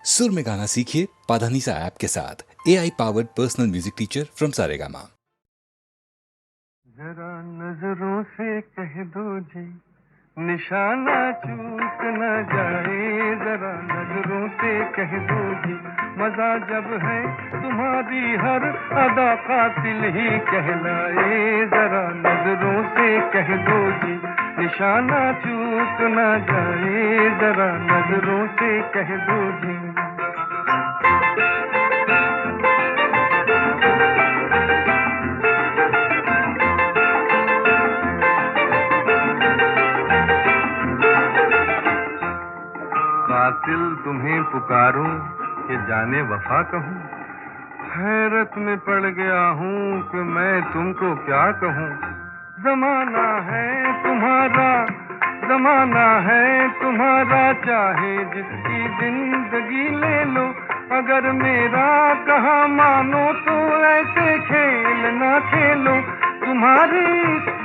सुर में गाना सीखिए पाधानीसा ऐप के साथ। AI powered personal music teacher from Saregama. जरा नजरों से कह दो जी, निशाना चूक न जाए। जरा नजरों से कह दो जी, मजा जब है तुम्हारी हर अदा कातिल ही कहलाए। जरा नजरों से कह दो जी, निशाना चूक न जाए। जरा नजरों से कह दो जी। कातिल तुम्हें पुकारूं कि जाने वफा कहूं, हैरत में पड़ गया हूं कि मैं तुमको क्या कहूं। जमाना है तुम्हारा, जमाना है तुम्हारा, चाहे जिसकी जिंदगी ले लो। अगर मेरा कहा मानो तो ऐसे खेल ना खेलो। तुम्हारी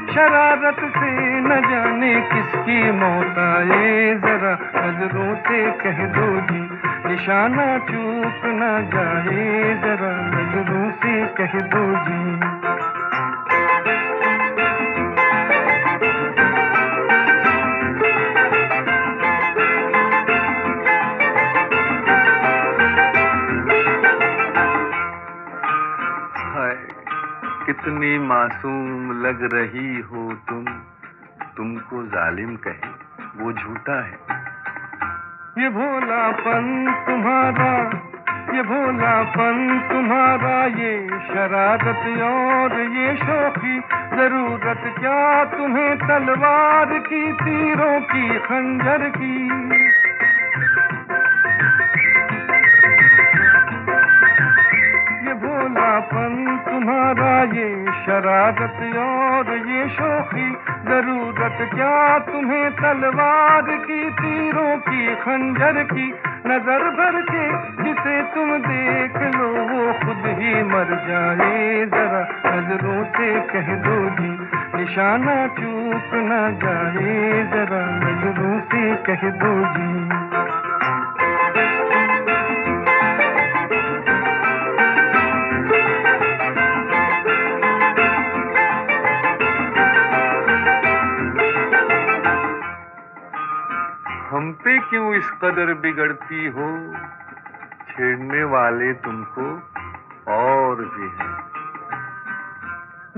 शरारत से न जाने किसकी मौत आए। जरा नजरों से कह दो जी, निशाना चूक न जाए। जरा नजरों से कह दो जी। कितनी मासूम लग रही हो तुमको जालिम कहे वो झूठा है। ये भोलापन तुम्हारा, ये भोलापन तुम्हारा, ये शरारत और ये शौकी। जरूरत क्या तुम्हें तलवार की, तीरों की, खंजर की। भोलापन तुम्हारा, ये शरारत और ये शौकी। जरूरत क्या तुम्हें तलवार की, तीरों की, खंजर की। नजर भर के जिसे तुम देख लो वो खुद ही मर जाए। जरा नजरों से कह दो जी, निशाना चूक न जाए। जरा नजरों से कह दो जी। हम पे क्यों इस कदर बिगड़ती हो, छेड़ने वाले तुमको और भी हैं।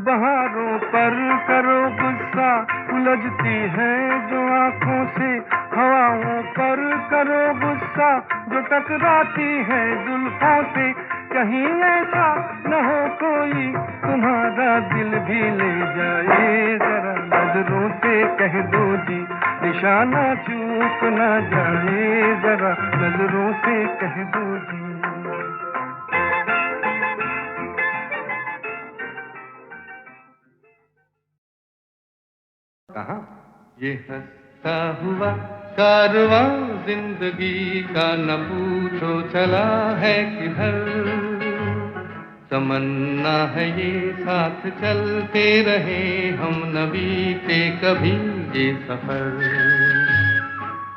बहारों पर करो गुस्सा, उलझती है जो आंखों से। हवाओं पर करो गुस्सा, जो टकराती है जुल्फों से। कहीं ऐसा न हो कोई तुम्हारा दिल भी ले जाए। जरा नजरों से कह दो जी, निशाना चूक न जाए। जरा नजरों से कह दो जी। कहाँ ये हंसता हुआ कारवां जिंदगी का, न पूछो चला है किधर। तमन्ना है ये साथ चलते रहे हम, न बीते कभी ये सफर।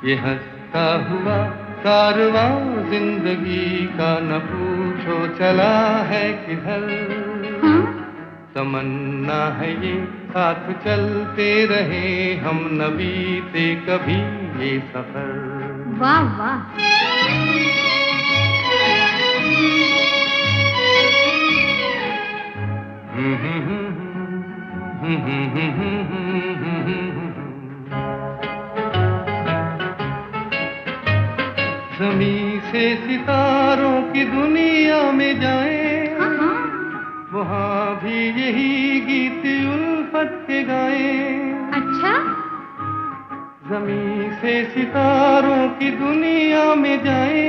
ये हंसता हुआ कारवां जिंदगी का, न पूछो चला है किधर। तमन्ना है ये साथ चलते रहे हम, न बीते कभी ये सफर। वाह वाह। ज़मीं से सितारों की दुनिया में जाए, वहाँ भी यही गीत उल्फत के गाए। अच्छा। ज़मीं से सितारों की दुनिया में जाए,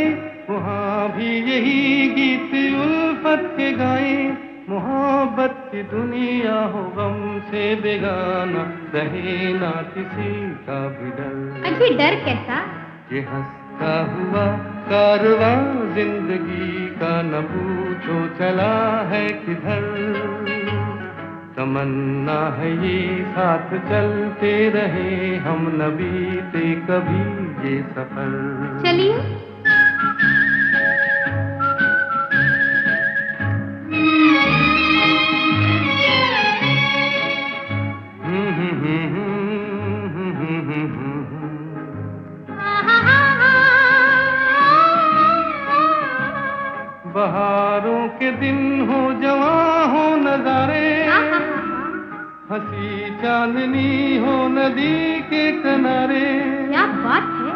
वहाँ भी यही गीत उल्फत के गाए। मोहब्बत की दुनिया हो गम से बेगाना, रहे ना किसी का भी डर। अभी डर कैसा? ये हंसता हुआ कारवां जिंदगी का, न पूछो चला है किधर। तमन्ना है ये साथ चलते रहे हम, न बीते कभी ये सफर। चलिए। बहारों के दिन हो, जवां हो नजारे, हंसी चांदनी हो नदी के किनारे। क्या बात है।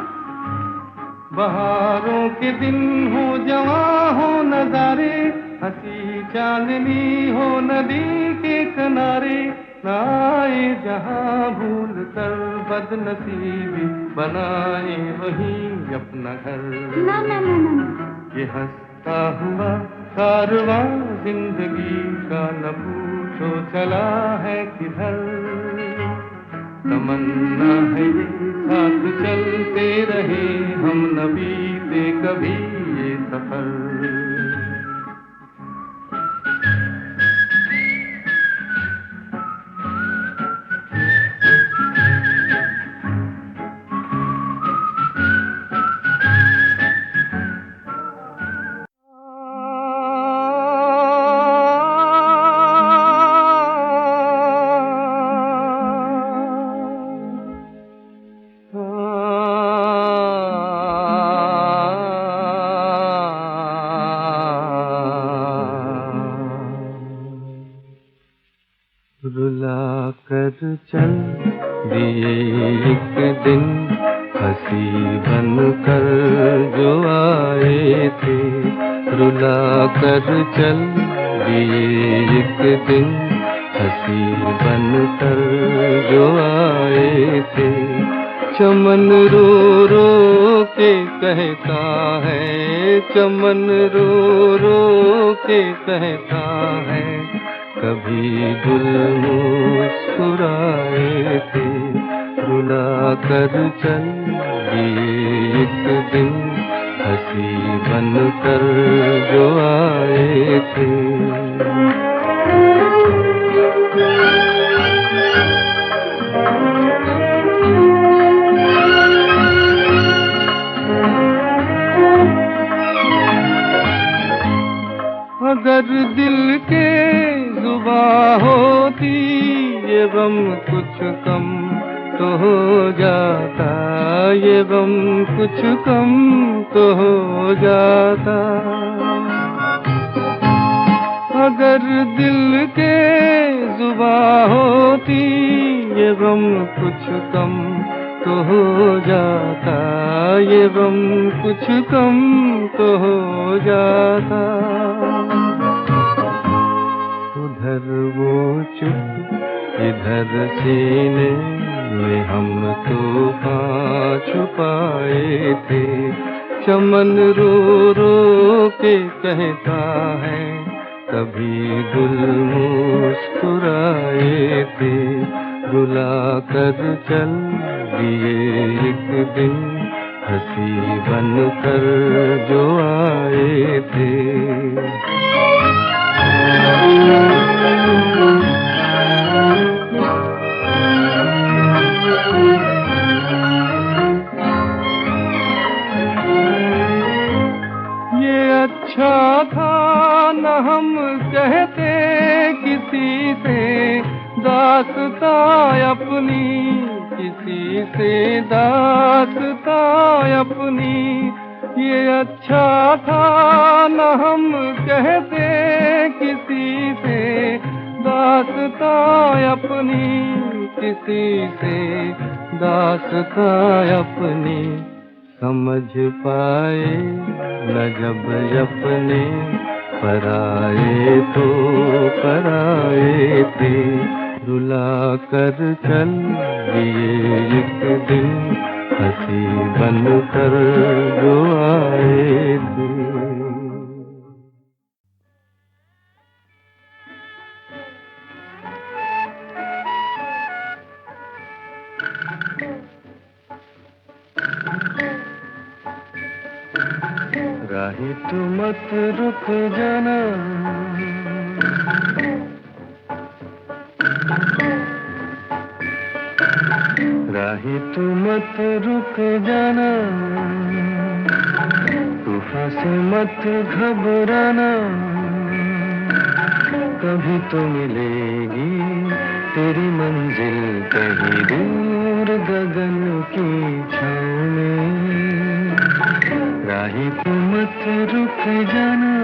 बहारों के दिन हो, जवां हो नजारे, हंसी चांदनी हो नदी के किनारे। आए जहां भूल कर बदनसीबी, बनाए वहीं अपना घर। ना ना ना ना, ये हंसता हुआ कारवां जिंदगी का, न पूछो चला है किधर। तमन्ना है ये साथ चलते रहे हम, न बीते कभी ये सफर। रुला कर चल दिए एक दिन, हंसी बन कर जो आए थे। रुला कर चल दिए एक दिन, हंसी बन कर जो आए थे। चमन रो रो के कहता है, चमन रो रो के कहता है, कभी गुल मुस्कुराए थे। रुला कर चल दिए एक दिन, हंसी बन कर जो आए थे। अगर दिल के जुबां होती, ये गम कुछ कम तो हो जाता, ये गम कुछ कम तो हो जाता। अगर दिल के जुबां होती, ये गम कुछ कम तो हो जाता, ये गम कुछ कम तो हो जाता। उधर वो चुप, इधर सीने में हम तूफान छुपाए थे। चमन रो रो के कहता है, कभी गुल मुस्कुराए थे। रुला कर चल दिए एक दिन, हंसी बन कर जो आए थे। ये अच्छा था न हम कहते किसी से दास्तां अपनी, किसी से दास्तां अपनी। ये अच्छा था न हम कहते किसी से दास्तां अपनी, किसी से दास्तां अपनी। समझ पाए न जब अपने पराए तो पराए थे। रुला कर चल दिए एक दिन, हंसी बन कर जो आए थे। राही तू मत रुक जाना, राही तू मत रुक जाना, तूफान से मत घबराना। कभी तो मिलेगी तेरी मंजिल कहीं दूर गगन की छाँव में। राही तू मत रुक जाना।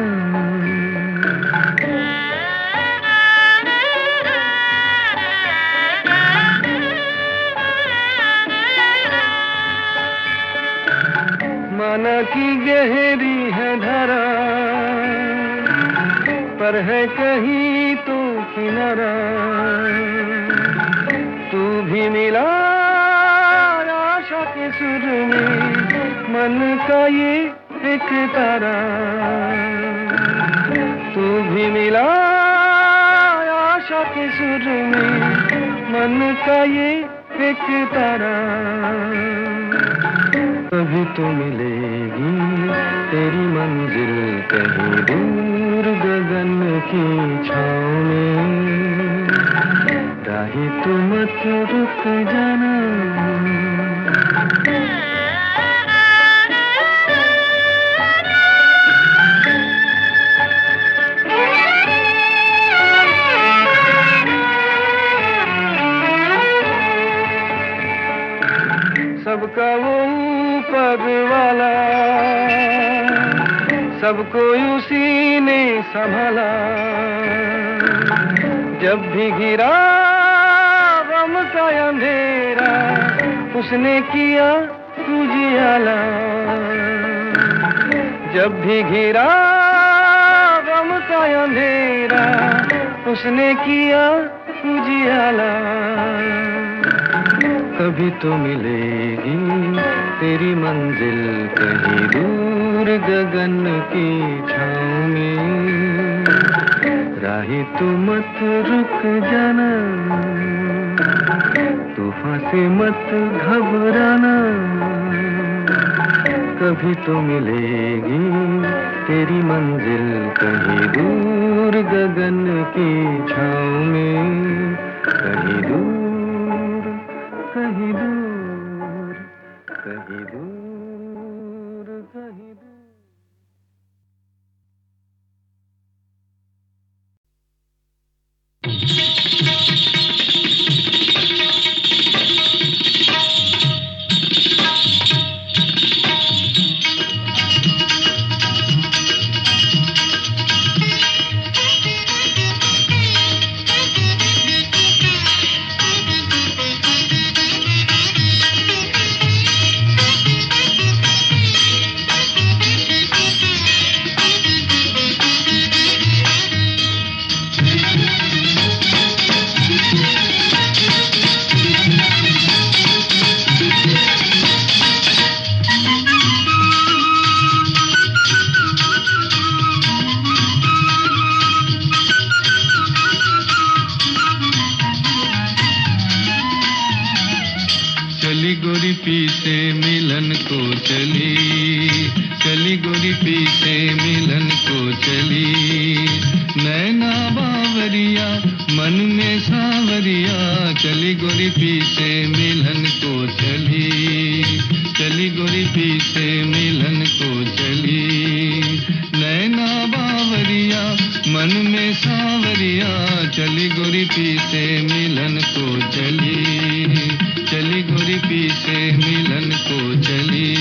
माना कि गहरी है धारा, पर है कहीं तो किनारा। तू भी मिला आशा के सुर में, मन का ये एक तारा। तू भी मिला आशा के सुर में, मन का ये एक तारा। कभी तो मिलेगी तेरी मंजिल कहीं दूर गगन की छाँव में। राही तू मत रुक जाना। सबका वो ऊपर वाला, सबको उसी ने संभाला। जब भी घिरा गम का अंधेरा, उसने किया उजियाला। जब भी घिरा गम का अंधेरा, उसने किया उजियाला। कभी तो मिलेगी तेरी मंजिल कहीं दूर गगन की छाँव में। राही तू मत रुक जाना, तूफान से मत घबराना। कभी तो मिलेगी तेरी मंजिल कहीं दूर गगन की छाँव में। कहीं दूर, कहीं दूर, कहीं दूर, कहीं दूर। चली गोरी पी से मिलन को चली, चली गोरी पी से मिलन को चली। नैना बावरिया मन में सावरिया, चली गोरी पी से मिलन को चली, चली गोरी पी से मिलन को चली। नैना बावरिया मन में सावरिया, चली गोरी पी से मिलन को चली, चली गोरी पी से मिलन को चली।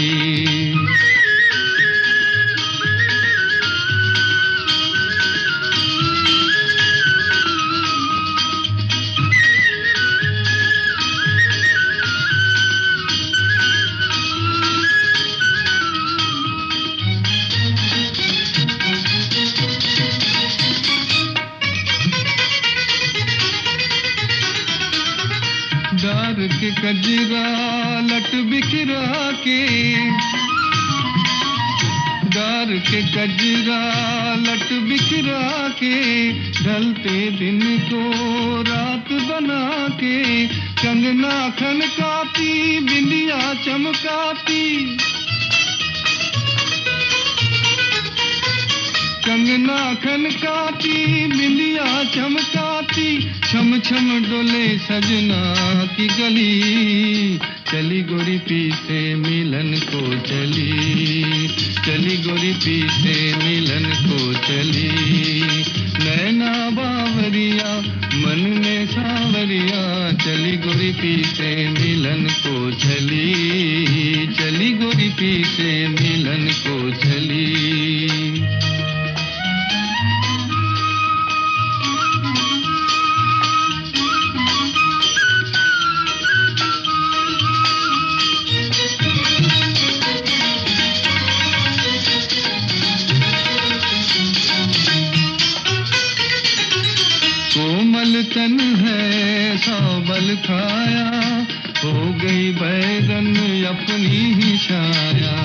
डार के कजरा लट बिखरा के, डार के कजरा लट बिखरा के, ढलते दिन को रात बना के, कंगना खनकाती बिंदिया चमकाती, कंगना खनकाती बिंदिया चमकाती, छम छम डोले सजना की गली। चली गोरी पी से मिलन को चली, चली गोरी पी से मिलन को चली। नैना बावरिया मन में सावरिया, चली गोरी पी से मिलन को चली, चली गोरी पी से मिलन को चली। चली। कोमल तन है सौ बल खाया, हो गई बैगन अपनी ही छाया।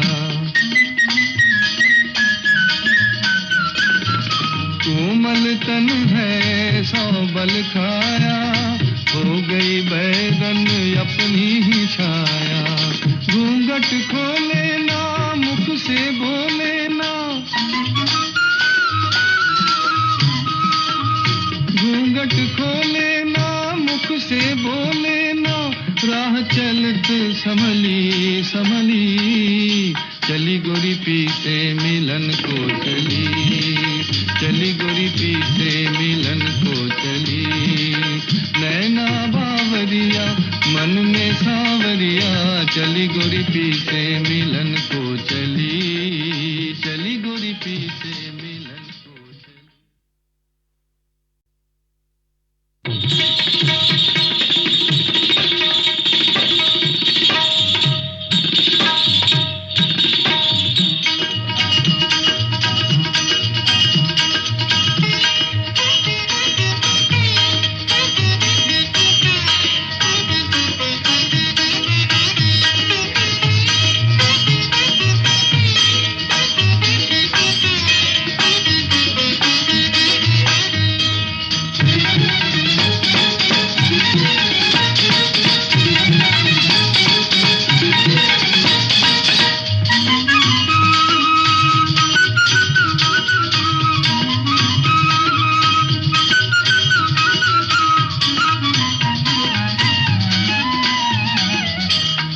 कोमल तन है सौ बल खाया, हो गई बैगन अपनी ही छाया। घूंघट खोले ना मुख से बोले ना, घूंघट खोले ना मुख से बोले ना, राह चलत संभली संभली। चली गोरी पीछे मिलन को चली, चली गोरी पीछे मिलन को चली। नैना बावरिया मन में सांवरिया, चली गोरी पीछे मिलन को चली, चली गोरी पीछे मिलन को चली।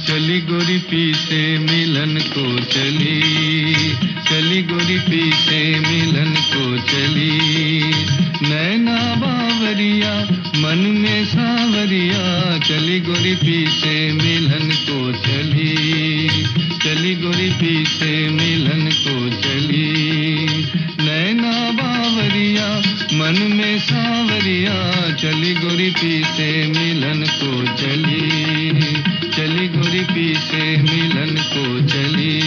चली गोरी पीछे मिलन को चली, चली गोरी पीछे मिलन को चली। नैना बावरिया मन में सांवरिया, चली गोरी पीछे मिलन को चली, चली गोरी पीछे मिलन को चली। नैना बावरिया मन में सांवरिया, चली गोरी पीछे मिलन को चली, चली गोरी पीछे मिलन को चली।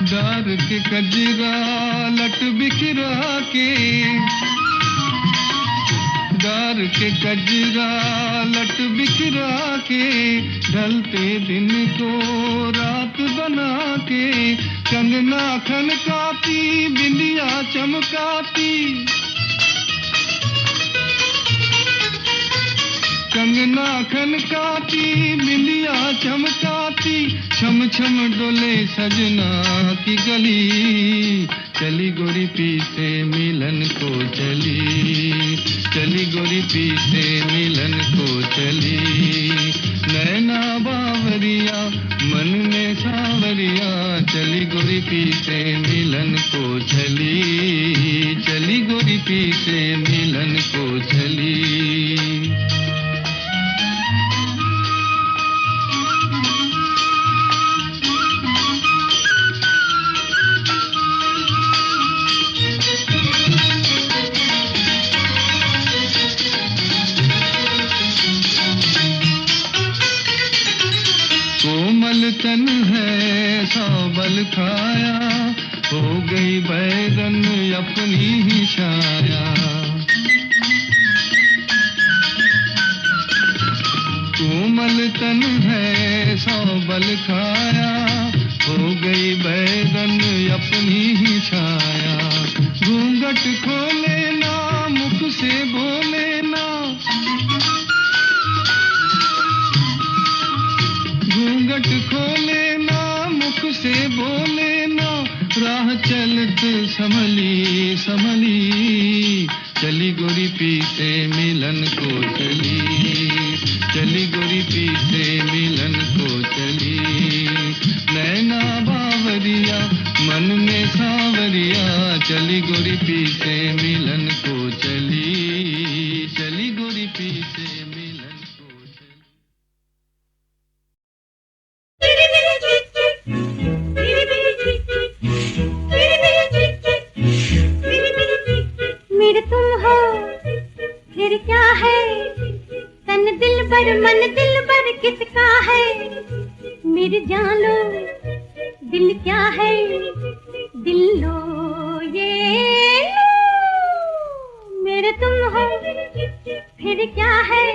डार के कजरा लट बिखरा के, डार के कजरा लट बिखरा के, ढलते दिन को रात बना के। कंगना खनकाती बिंदिया चमकाती, कंगना खनकाती बिंदिया चमकाती। छम छम डोले सजना की गली, चली गोरी पीछे मिलन को चली, चली गोरी पीछे मिलन को चली। नैना बावरिया मन में सांवरिया, चली गोरी पीछे मिलन को चली, चली गोरी पीछे मिलन को चली। कोमल तन है सौ बल खाया, हो गई बैगन अपनी ही छाया। कोमल तन है सौ बल खाया, हो गई बैगन अपनी ही छाया। घूंघट खोले ना मुख से बोले ना, घूंघट खोले ना मुख से बोले ना, राह चलत संभली संभली। चली गोरी पीछे से मिलन को चली, चली गोरी पी से मिलन को चली। नैना बावरिया मन में सावरिया, चली गोरी पी से मिलन को चली, चली गोरी पी से मिलन को चली। मेरे तुम हो फिर क्या है, तन दिल बर मन दिल बर किसका है। मेरी जान लो दिल क्या है, दिल लो ये लो। मेरे तुम हो फिर क्या है,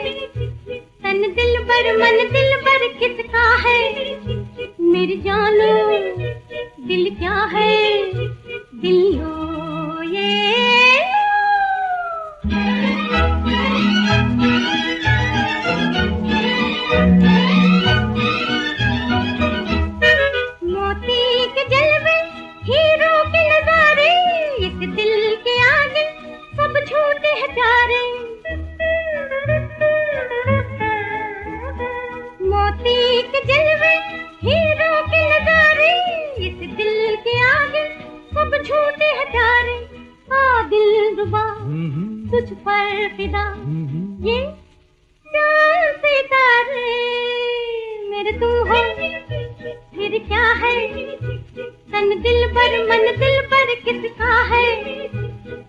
तन दिल बर मन दिल बर किसका है। मेरी जान लो दिल क्या है, दिल लो ये मोती के जलवे हीरो के नजारे, इस दिल के आगे सब झूठे हैं प्यारे। मोती के जलवे हीरो के नजारे, इस दिल के आगे सब झूठे हैं प्यारे। आ दिल रुबा तुझ पर फिदा, ये चांद सितारे। मेरे तुम हो फिर क्या है, तन दिल पर मन दिल पर किसका है।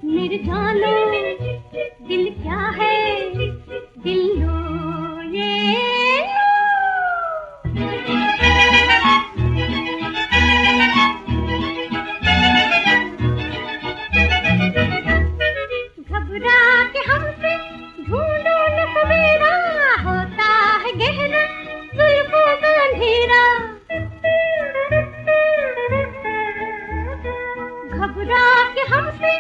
मेरे जानो दिल क्या है, दिल लो ये घबरा के हमसे ढूंढो न सवेरा, होता है गहरा जुल्फों का अंधेरा। घबरा के हमसे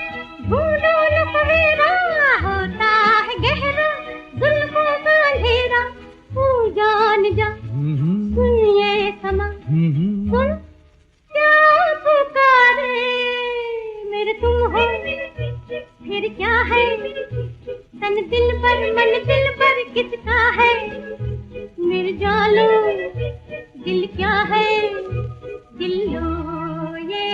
ढूंढो न सवेरा, होता है गहरा जुल्फों का अंधेरा। तू जान जा सुन ये समा, सुन क्या पुकारे। मेरे तुम हो फिर क्या है, तन दिल पर मन दिल पर किसका है। मेरे जानो दिल क्या है, दिल लो ये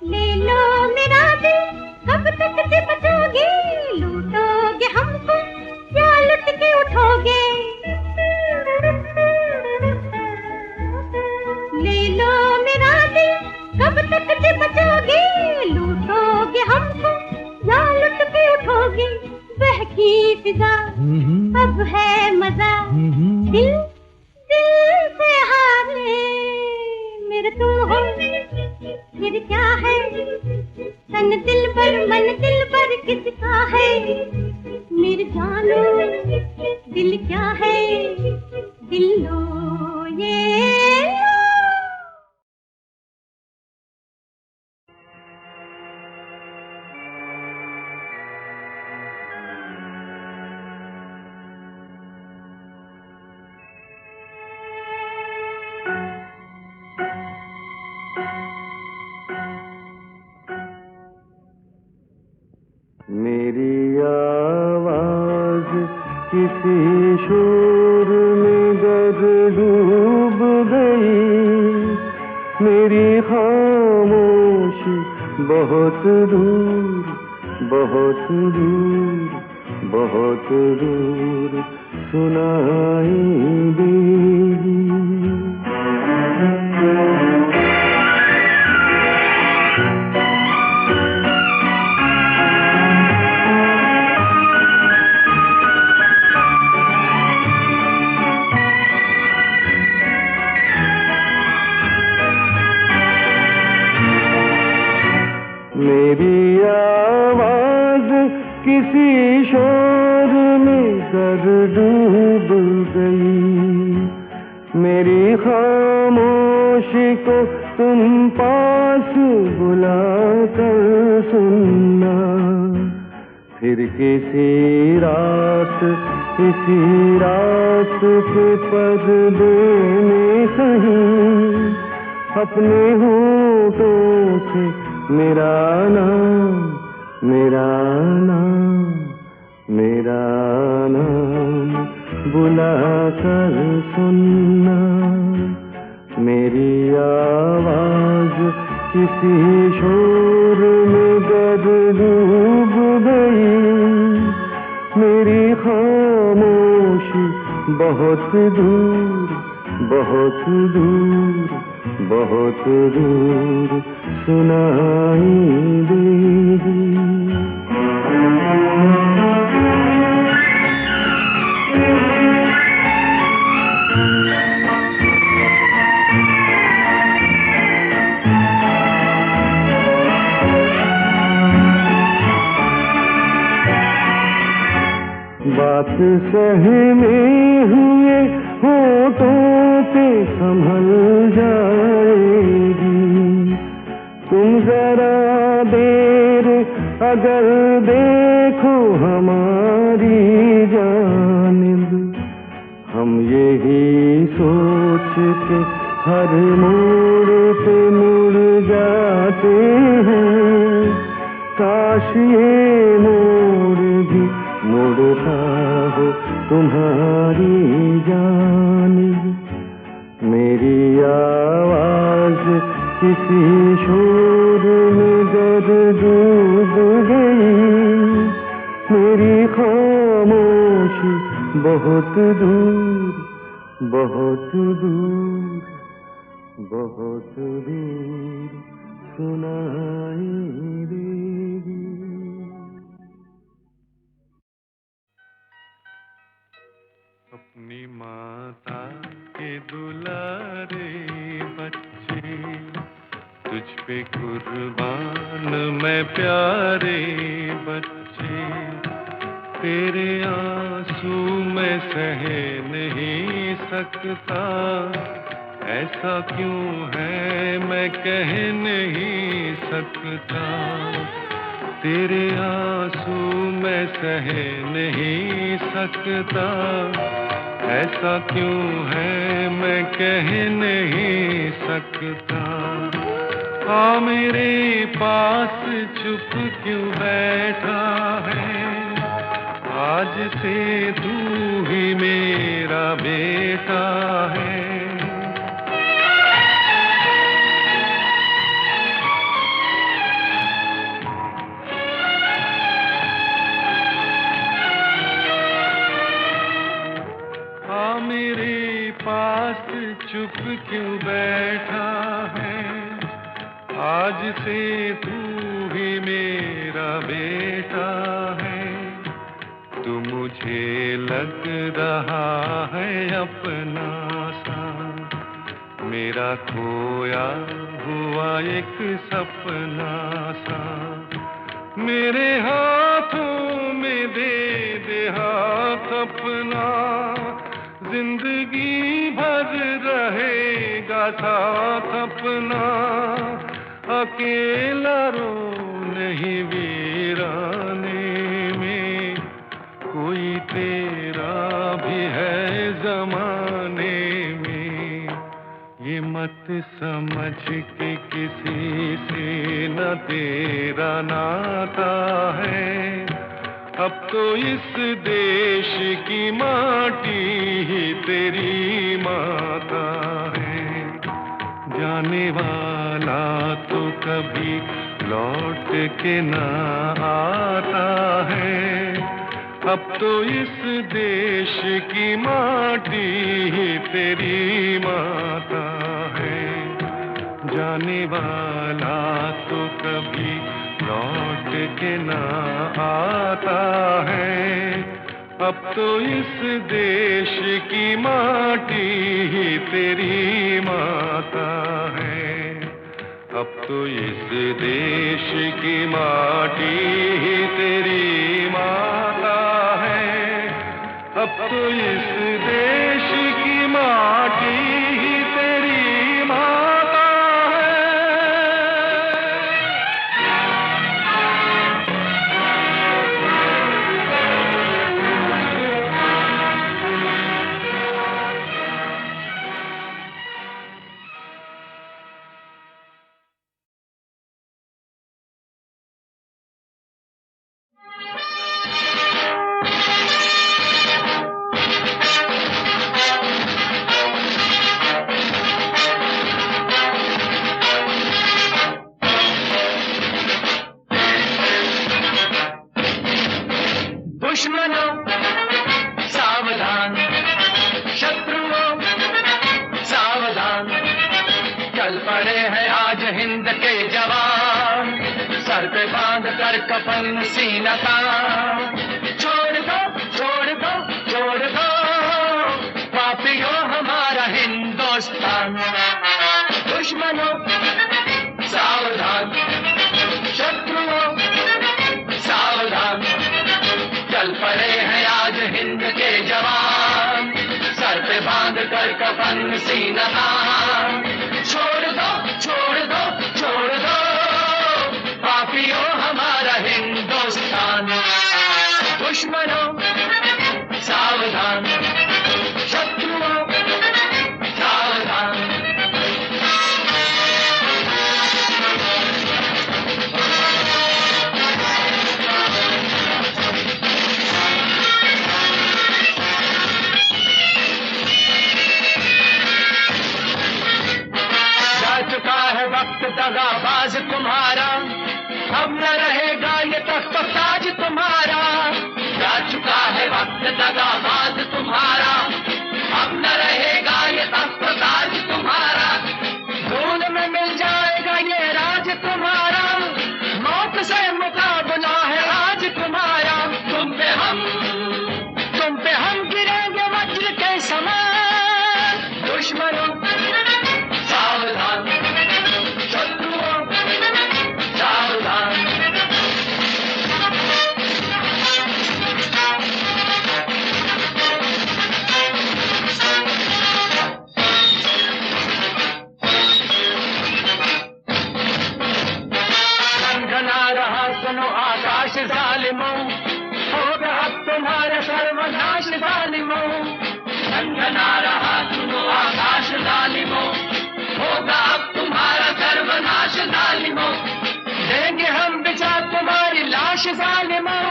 ले लो मेरा दिल, कब तक से बचोगे। लूटोगे हमको या लुट के उठोगे। ले लो मेरा दिल, कब तक से बचोगे। लूटोगे हमको या लुट के उठोगे। बहकी फिजा अब है मजा, दिल दिल से हारे। मेरे तुम हो फिर क्या है, तन दिल पर मन दिल पर किसका है। मेरे जानो दिल क्या है, दिल लो ये मेरी आवाज किसी शोर में दर डूब गई। मेरी खामोशी बहुत दूर बहुत दूर बहुत दूर सुनाई देगी। मेरी आवाज किसी शोर में कर डूब गई। मेरी खामोशी को तुम पास बुला कर सुनना, फिर किसी रात इसी रात के पर्दे में कहीं अपने होठों से मेरा नाम मेरा नाम मेरा नाम बुला कर सुनना। मेरी आवाज किसी शोर में डूब गई। मेरी खामोशी बहुत दूर बहुत दूर बहुत दूर सुनाई देगी। बात सहमे हुए होठों पे संभल जाएगी। तुम जरा देर अगर देखो हमारी जानिब, हम यही सोच के हर मोड़ पे मुड़ जाते हैं। काश ये मोड़ भी मुड़ता हो तुम्हारी जानिब। मेरी आवाज किसी शोर में डूब गई। मेरी खामोशी बहुत दूर बहुत दूर बहुत दूर सुनाई देगी। अपनी माता के दुलारे बच्चे, तुझ पे कुर्बान मैं प्यारे बच्चे। तेरे आंसू मैं सह नहीं सकता, ऐसा क्यों है मैं कह नहीं सकता। तेरे आंसू मैं सह नहीं सकता, ऐसा क्यों है मैं कह नहीं सकता। आ मेरे पास चुप क्यों बैठा है, आज से तू ही मेरा बेटा है। मेरे पास चुप क्यों बैठा है, आज से तू ही मेरा बेटा है। तू मुझे लग रहा है अपना सा, मेरा खोया हुआ एक सपना सा। मेरे हाथों में दे दे हाथ अपना, जिंदगी भर रहेगा साथ अपना। अकेला रो नहीं वीराने में, कोई तेरा भी है जमाने में। ये मत समझ के किसी से न तेरा नाता है, अब तो इस देश की माटी ही तेरी माता है। जाने वाला तो कभी लौट के ना आता है, अब तो इस देश की माटी ही तेरी माता है। जाने वाला तो कभी लौट के ना आता है, अब तो इस देश की माटी ही तेरी माता है। अब तो इस देश की माटी ही तेरी माता है। अब तो इस देश की माटी ही तेरी माता है। चल पड़े हैं आज हिंद के जवान, सर पे बांध कर कफन सीना तान। छोड़ दो छोड़ दो छोड़ दो पापियों हमारा हिंदुस्तान। दुश्मनों सावधान, शत्रुओं सावधान, चल पड़े हैं आज हिंद के जवान, सर पे बांध कर कफन सीना तान। छोड़ दो छोड़ दो छोड़ दो पापियों हमारा हिंदुस्तान। दुश्मनों सावधान, शत्रुओं सावधान। वक्त दगाबाज तुम्हारा, अब न रहेगा ये तख्त ताज तुम्हारा। जा चुका है वक्त दगाबाज तुम्हारा, अब न रहेगा ये तख्त ताज तुम्हारा। धूल में मिल जाएगा ये राज तुम्हारा, मौत से मुकाबला है आज तुम्हारा। तुम पे हम गिरेंगे वज्र के समान। दुश्मनों सावधान, आकाश जालिमों, होगा अब तुम्हारा सर्वनाश जालिमों। झंझना रहा सुनो आकाश जालिमों, होगा अब तुम्हारा सर्वनाश जालिमों। देंगे हम बिछा तुम्हारी लाश जालिमों,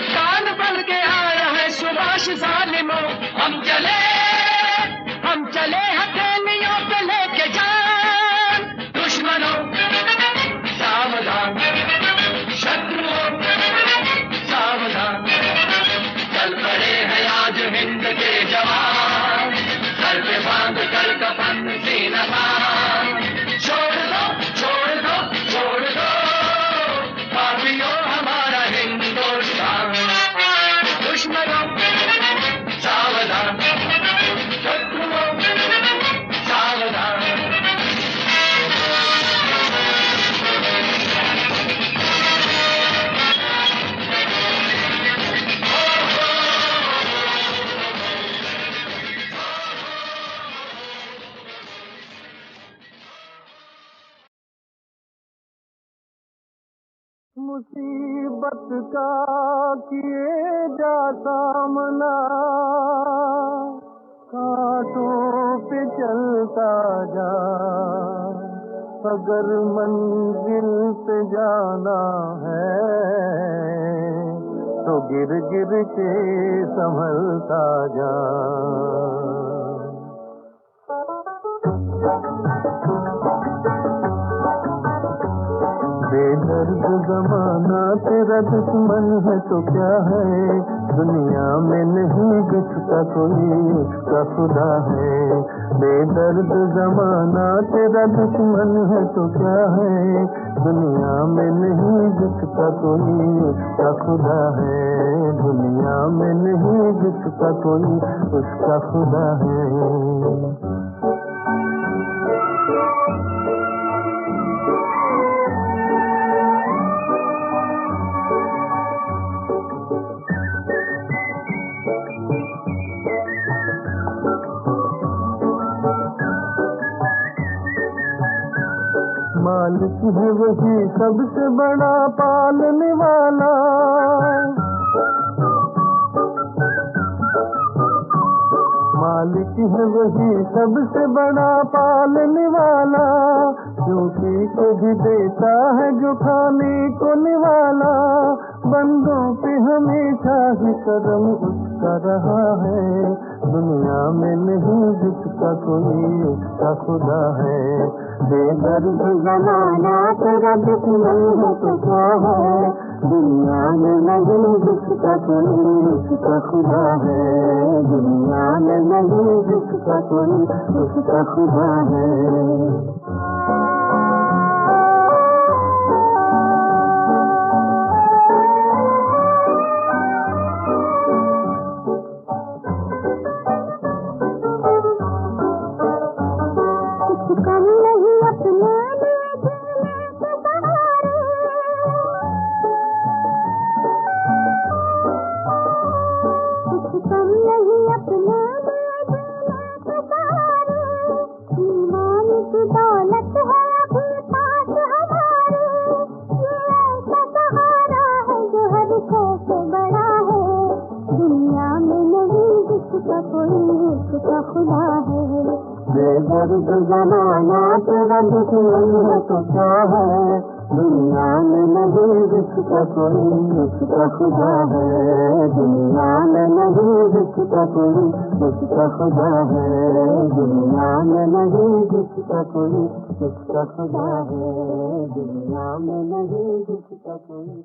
कान बन के आया है सुभाष जालिमों। हम चले हथेलियों पे लेके जान। दुश्मनों सावधान, शत्रुओं सावधान, चल पड़े हैं आज हिंद के जवान, सर पे बांध कर कफन सीना तान। छोड़ दो छोड़ दो छोड़ दो पापियों हमारा हिंदुस्तान। दुश्मनों सावधान, शत्रुओं सावधान। मुसीबत का किए जा सामना, कांटों पे चलता जा। अगर मंजिल पे जाना है तो गिर गिर के संभलता जा। बेदर्द जमाना तेरा दुश्मन है तो क्या है, दुनिया में नहीं दिखता कोई उसका खुदा है। बेदर्द जमाना तेरा दुश्मन है तो क्या है, दुनिया में नहीं दिखता कोई उसका खुदा है। दुनिया में नहीं दिखता कोई उसका खुदा है। मालिक है वही सबसे बड़ा पालने वाला, मालिक है वही सबसे बड़ा पालने वाला। क्योंकि को भी देता है जो खाने को निवाला, बंदों पे हमेशा ही करम उसका रहा है। दुनिया में नहीं दिखता कोई उसका खुदा है। बेदर्द जमाना तेरा दुश्मन है तो क्या है, दुनिया में नहीं दिखता कोई उसका खुदा है। दुनिया में नहीं दिखता कोई उसका खुदा है। नहीं अपने लिए जीने के सहारे, कुछ कम नहीं अपने लिए जीने के सहारे। ईमान की दौलत है अभी पास हमारे, ये ऐसा सहारा है जो हर खौफ बड़ा है। दुनिया में नहीं जिसका कोई उसका खुदा है। बेदर्द जमाना तेरा दुश्मन है तो क्या है, दुनिया में नहीं जिसका कोई उसका खुदा है। दुनिया में नहीं जिसका कोई उसका खुदा है, दुनिया में नहीं जिसका कोई उसका खुदा है, दुनिया में नहीं जिसका कोई